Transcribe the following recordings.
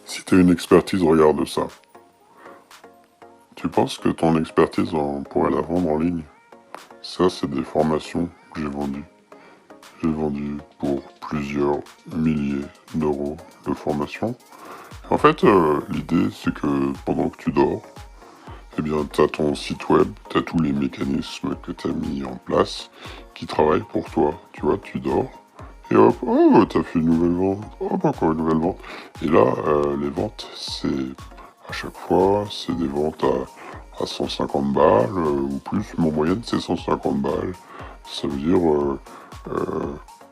Si tu as une expertise, regarde ça. Tu penses que ton expertise, on pourrait la vendre en ligne? Ça, c'est des formations que j'ai vendues. J'ai vendu pour plusieurs milliers d'euros de formation. En fait, l'idée, c'est que pendant que tu dors, eh bien, tu as ton site web, tu as tous les mécanismes que tu as mis en place qui travaillent pour toi. Tu vois, tu dors, et hop, oh, t'as fait une nouvelle vente, hop, encore une nouvelle vente. Et là, les ventes, c'est à chaque fois, c'est des ventes à 150 balles ou plus. Mais en moyenne, c'est 150 balles. Ça veut dire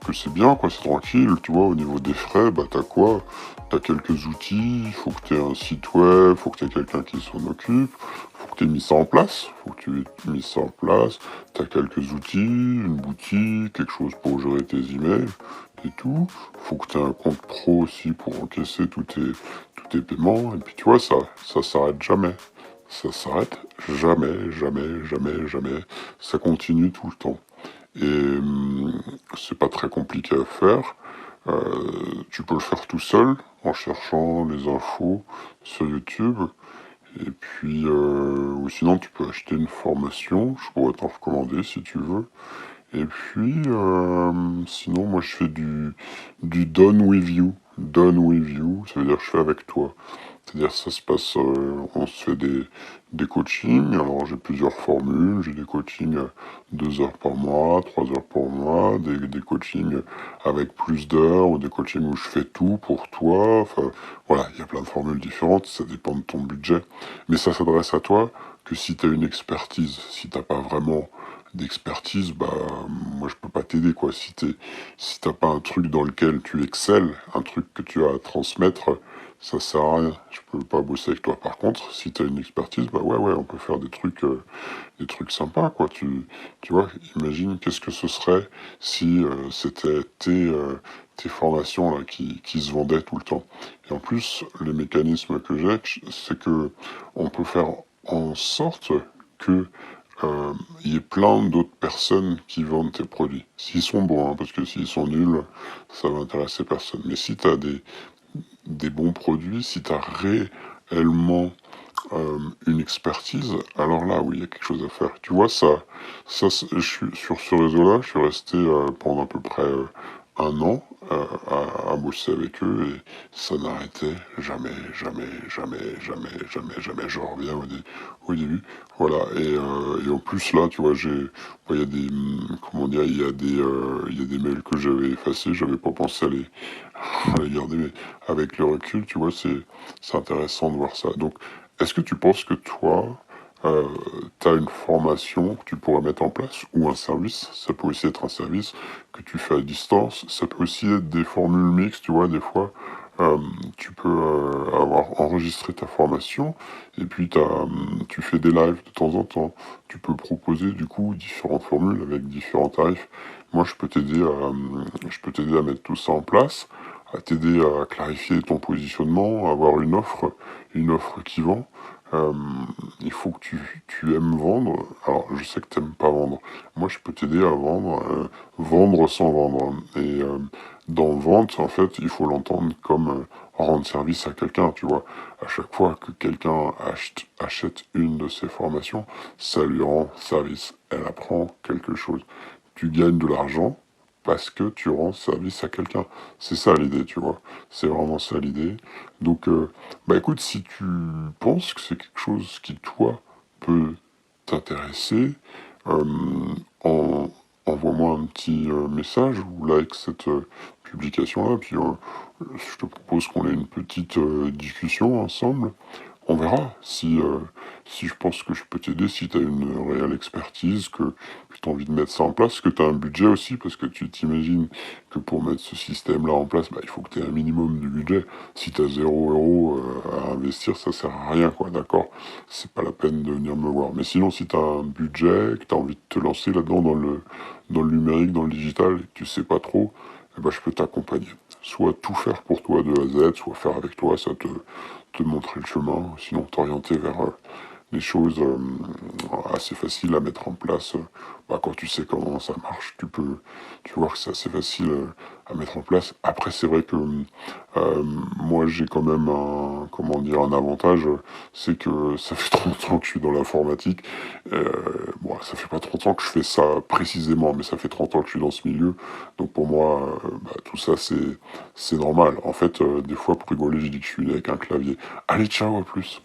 que c'est bien, quoi, c'est tranquille. Tu vois, au niveau des frais, bah t'as quoi? T'as quelques outils, il faut que tu aies un site web, il faut que tu aies quelqu'un qui s'en occupe, il faut que tu aies mis ça en place, faut que tu aies mis ça en place. Tu as quelques outils, une boutique, quelque chose pour gérer tes emails et tout. Faut que tu aies un compte pro aussi pour encaisser tous tes paiements. Et puis tu vois, ça s'arrête jamais. Ça s'arrête jamais, jamais, jamais, jamais. Ça continue tout le temps. Et c'est pas très compliqué à faire. Tu peux le faire tout seul en cherchant les infos sur YouTube. Et puis, ou sinon, tu peux acheter une formation. Je pourrais t'en recommander si tu veux. Et puis, sinon, moi, je fais du done with you. Done with you, ça veut dire je fais avec toi. C'est-à-dire ça se passe, on se fait des coachings. Alors j'ai plusieurs formules, j'ai des coachings 2 heures par mois, 3 heures par mois, des coachings avec plus d'heures, ou des coachings où je fais tout pour toi. Enfin voilà, il y a plein de formules différentes, ça dépend de ton budget. Mais ça s'adresse à toi que si tu as une expertise. Si t'as pas vraiment d'expertise, bah moi je peux pas t'aider quoi. Si t'as pas un truc dans lequel tu excelles, un truc que tu as à transmettre, ça sert à rien. Je peux pas bosser avec toi. Par contre, si t'as une expertise, bah ouais, on peut faire des trucs sympas quoi. Tu vois, imagine qu'est-ce que ce serait si c'était tes formations là qui se vendaient tout le temps. Et en plus, les mécanismes que j'ai, c'est que on peut faire en sorte que il y ait plein d'autres personnes qui vendent tes produits. S'ils sont bons, hein, parce que s'ils sont nuls, ça va intéresser personne. Mais si tu as des bons produits, si tu as réellement une expertise, alors là, oui, il y a quelque chose à faire. Tu vois, je suis sur ce réseau-là, je suis resté pendant à peu près 1 an à bosser avec eux et ça n'arrêtait jamais, jamais, jamais, jamais, jamais, jamais. Je reviens au début, voilà. Et en plus là, tu vois, il y a des, comment dire, il y a des mails que j'avais effacés, j'avais pas pensé à les garder, mais avec le recul, tu vois, c'est intéressant de voir ça. Donc est-ce que tu penses que toi, tu as une formation que tu pourrais mettre en place ou un service? Ça peut aussi être un service que tu fais à distance. Ça peut aussi être des formules mixtes, tu vois, des fois. euh, Tu peux avoir enregistré ta formation et puis tu fais des lives de temps en temps. Tu peux proposer du coup différentes formules avec différents tarifs. Moi, je peux t'aider à mettre tout ça en place, à t'aider à clarifier ton positionnement, à avoir une offre qui vend. Euh, il faut que tu aimes vendre. Alors, je sais que tu n'aimes pas vendre. Moi, je peux t'aider à vendre sans vendre. Et dans vente, en fait, il faut l'entendre comme rendre service à quelqu'un, tu vois. À chaque fois que quelqu'un achète une de ces formations, ça lui rend service. Elle apprend quelque chose. Tu gagnes de l'argent parce que tu rends service à quelqu'un. C'est ça l'idée, tu vois. C'est vraiment ça l'idée. Donc, bah écoute, si tu penses que c'est quelque chose qui, toi, peut t'intéresser, euh, en- envoie-moi un petit message ou like cette publication-là, puis je te propose qu'on ait une petite discussion ensemble. On verra si je pense que je peux t'aider, si tu as une réelle expertise, que tu as envie de mettre ça en place, que tu as un budget aussi, parce que tu t'imagines que pour mettre ce système-là en place, bah, il faut que tu aies un minimum de budget. Si tu as 0 € à investir, ça sert à rien, quoi, d'accord? C'est pas la peine de venir me voir. Mais sinon, si tu as un budget, que tu as envie de te lancer là-dedans dans le numérique, dans le digital, et que tu sais pas trop, eh ben, je peux t'accompagner. Soit tout faire pour toi de A à Z, soit faire avec toi, te montrer le chemin, sinon t'orienter des choses assez faciles à mettre en place. Bah, quand tu sais comment ça marche, tu vois que c'est assez facile à mettre en place. Après, c'est vrai que moi, j'ai quand même un, comment dire, un avantage, c'est que ça fait 30 ans que je suis dans l'informatique. Bon, ça fait pas 30 ans que je fais ça précisément, mais ça fait 30 ans que je suis dans ce milieu. Donc pour moi, bah, tout ça, c'est normal. En fait, des fois, pour rigoler, je dis que je suis né avec un clavier. Allez, ciao, à plus.